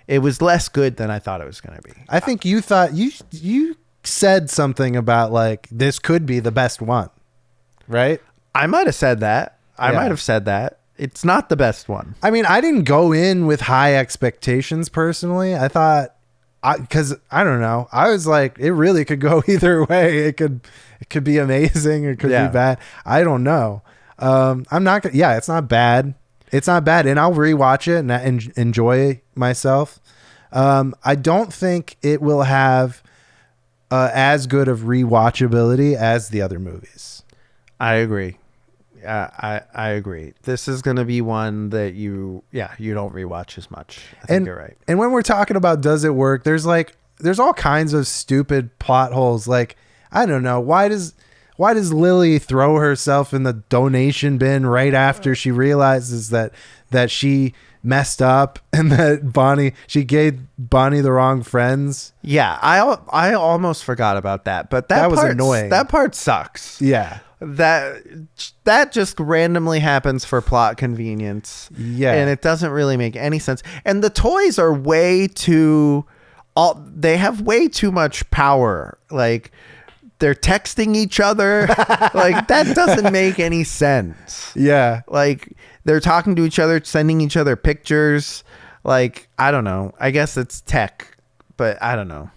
It was less good than I thought it was going to be. I think you thought you said something about like this could be the best one, right? I might have said that. I Yeah. might have said that. It's not the best one. I mean, I didn't go in with high expectations personally. I thought, because I don't know, I was like, it really could go either way. It could be amazing or it could Yeah. be bad. I don't know. I'm not gonna. Yeah, it's not bad. It's not bad, and I'll rewatch it and enjoy myself. I don't think it will have as good of rewatchability as the other movies. I agree. I agree. This is going to be one that you don't rewatch as much. I think you're right. And when we're talking about does it work, there's all kinds of stupid plot holes. Like, I don't know, why does Lily throw herself in the donation bin right after she realizes that she messed up and that she gave Bonnie the wrong friends? Yeah, I almost forgot about that, but that was part, annoying. That part sucks. Yeah. That just randomly happens for plot convenience. Yeah. And it doesn't really make any sense. And the toys are they have way too much power. Like, they're texting each other. Like, that doesn't make any sense. Yeah. Like, they're talking to each other, sending each other pictures. Like, I don't know. I guess it's tech, but I don't know.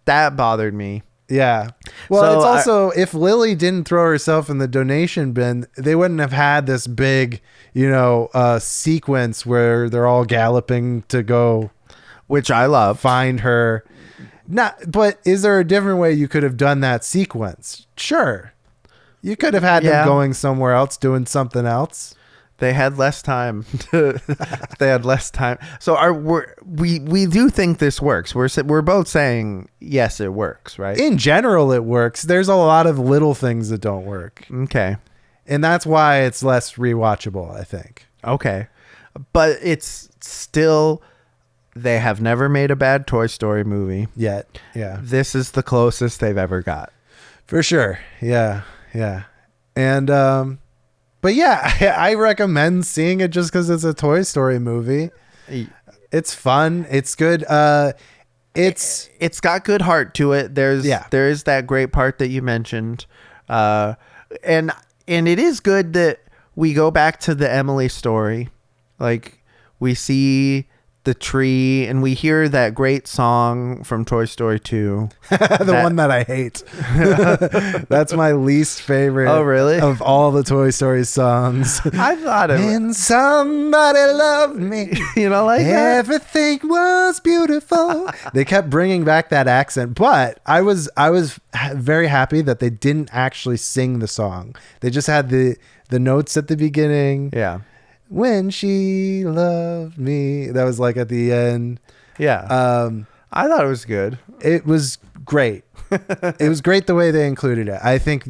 That bothered me. Yeah. Well, So it's also, if Lily didn't throw herself in the donation bin, they wouldn't have had this big, sequence where they're all galloping to go Which I love. find her. But is there a different way you could have done that sequence? Sure. You could have had Yeah. them going somewhere else, doing something else. They had less time. They had less time. So we do think this works. We're both saying yes, it works, right? In general, it works. There's a lot of little things that don't work. Okay. And that's why it's less rewatchable, I think. Okay. But it's still, they have never made a bad Toy Story movie. Yet. Yeah. This is the closest they've ever got. For sure. Yeah. Yeah. And, but yeah, I recommend seeing it just because it's a Toy Story movie. It's fun. It's good. It's got good heart to it. There is that great part that you mentioned. And it is good that we go back to the Emily story. Like, we see the tree and we hear that great song from Toy Story 2. the one that I hate. That's my least favorite. Oh, really? Of all the Toy Story songs. I thought it was, And somebody loved me. you know, like that? Everything was beautiful. They kept bringing back that accent, but I was very happy that they didn't actually sing the song. They just had the notes at the beginning. Yeah. When she loved me, that was like at the end. Yeah. I thought it was good. It was great. It was great the way they included it. I think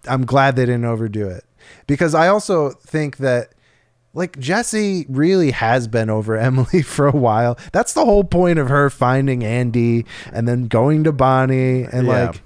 I'm glad they didn't overdo it, because I also think that, like, Jessie really has been over Emily for a while. That's the whole point of her finding Andy and then going to Bonnie, and like,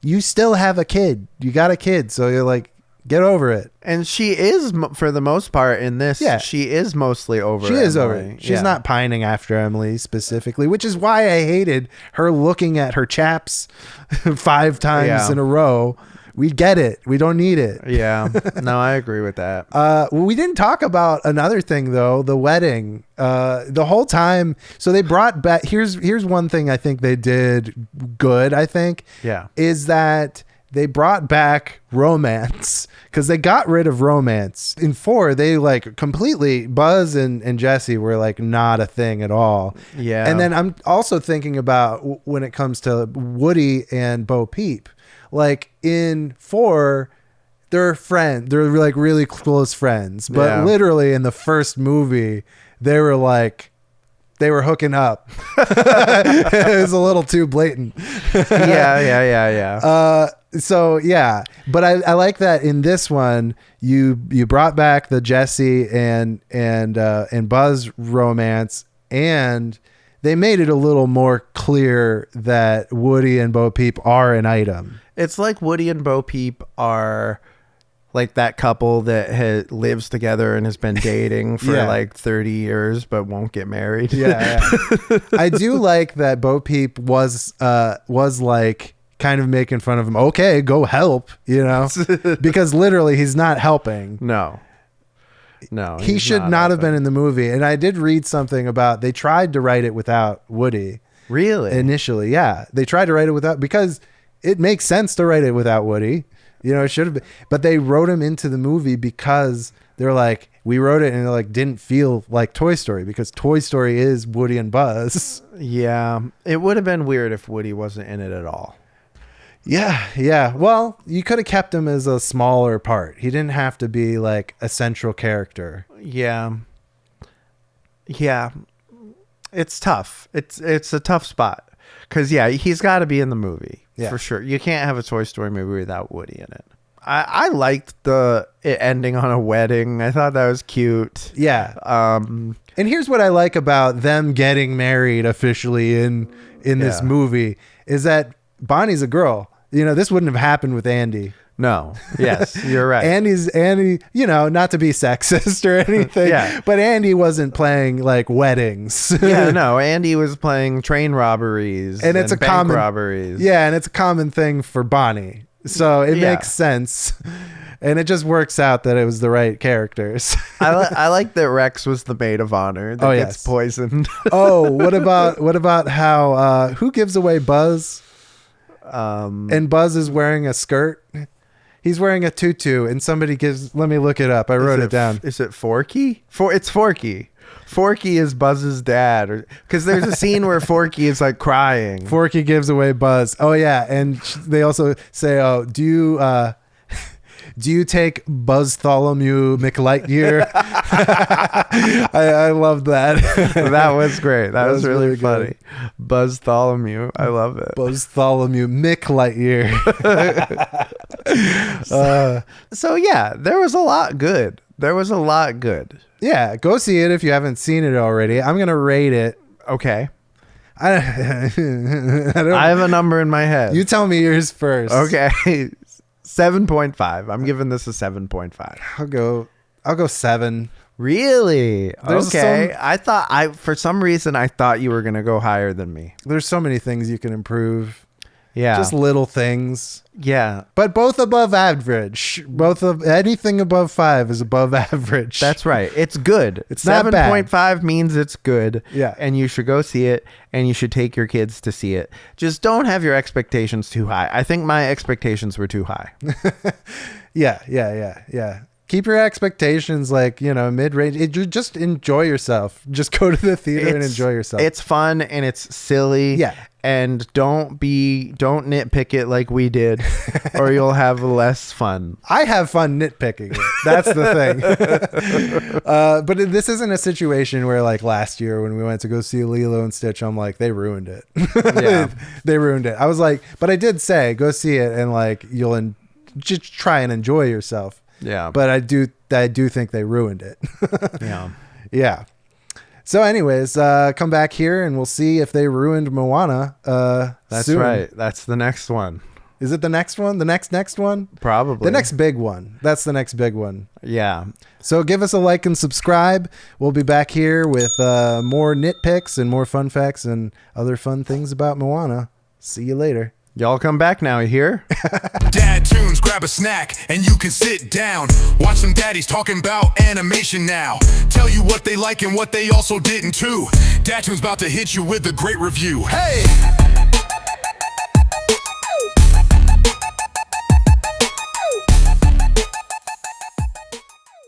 you still have a kid. You got a kid, so you're like, get over it. And she is, for the most part in this, she is mostly over She is over Emily. it. She's not pining after Emily specifically, which is why I hated her looking at her chaps 5 times in a row. We get it. We don't need it. Yeah. No, I agree with that. We didn't talk about another thing, though, the wedding. The whole time. So they brought back. Here's one thing I think they did good, I think. Yeah. Is that they brought back romance because they got rid of romance. In 4, they like completely, Buzz and Jessie were like not a thing at all. Yeah. And then I'm also thinking about when it comes to Woody and Bo Peep, like in 4, they're like really close friends, but literally in the first movie, they were hooking up. It was a little too blatant. Yeah. So yeah, but I like that in this one you brought back the Jessie and Buzz romance, and they made it a little more clear that Woody and Bo Peep are an item. It's like Woody and Bo Peep are like that couple that lives together and has been dating for like 30 years but won't get married. Yeah. I do like that Bo Peep was like kind of making fun of him. Okay, go help, because literally he's not helping. No, he should not have been in the movie. And I did read something about they tried to write it without Woody. Really? Initially, yeah. They tried to write it without, because it makes sense to write it without Woody. It should have been, but they wrote him into the movie because they're like, we wrote it and it like didn't feel like Toy Story, because Toy Story is Woody and Buzz. Yeah, it would have been weird if Woody wasn't in it at all. Yeah. Well, you could have kept him as a smaller part. He didn't have to be like a central character. Yeah. It's tough. It's a tough spot. Because, he's got to be in the movie, for sure. You can't have a Toy Story movie without Woody in it. I liked it ending on a wedding. I thought that was cute. Yeah. And here's what I like about them getting married officially in this movie is that Bonnie's a girl. This wouldn't have happened with Andy. No. Yes, you're right. Andy, not to be sexist or anything, but Andy wasn't playing like weddings. No, Andy was playing train robberies and it's bank robberies. Yeah, and it's a common thing for Bonnie. So it makes sense. And it just works out that it was the right characters. I like that Rex was the maid of honor that gets poisoned. What about how who gives away Buzz? And Buzz is wearing a skirt. He's wearing a tutu, and somebody let me look it up. I wrote it down. Is it Forky? It's Forky. Forky is Buzz's dad, because there's a scene where Forky is like crying. Forky gives away Buzz. Oh yeah, and they also say, "Oh, do you take Buzztholomew McLightyear?" I love that. That was great. That was really funny. Buzztholomew. I love it. Buzztholomew McLightyear. So yeah, there was a lot good. Yeah, go see it if you haven't seen it already. I'm gonna rate it. Okay. I have a number in my head. You tell me yours first. Okay. 7.5. I'm giving this a 7.5. I'll go 7. Really? Okay. For some reason I thought you were going to go higher than me. There's so many things you can improve. Yeah. Just little things. Yeah. But both above average. Anything above 5 is above average. That's right. It's good. It's not bad. 7.5 means it's good. Yeah. And you should go see it, and you should take your kids to see it. Just don't have your expectations too high. I think my expectations were too high. Yeah. Keep your expectations like, mid-range. Just enjoy yourself. Just go to the theater and enjoy yourself. It's fun and it's silly. Yeah. And don't nitpick it like we did, or you'll have less fun. I have fun nitpicking it. That's the thing. But this isn't a situation where like last year when we went to go see Lilo and Stitch, I'm like, they ruined it. Yeah. They ruined it. I was like, but I did say, go see it and like, you'll just try and enjoy yourself. Yeah. But I do think they ruined it. Yeah. Yeah. So anyways, come back here and we'll see if they ruined Moana. That's soon. right. That's the next one. Is it the next one? The next one? Probably. The next big one. That's the next big one. Yeah. So give us a like and subscribe. We'll be back here with more nitpicks and more fun facts and other fun things about Moana. See you later. Y'all come back now, you hear? DadToons, grab a snack and you can sit down. Watch some daddies talking about animation now. Tell you what they like and what they also didn't too. DadToons about to hit you with a great review. Hey!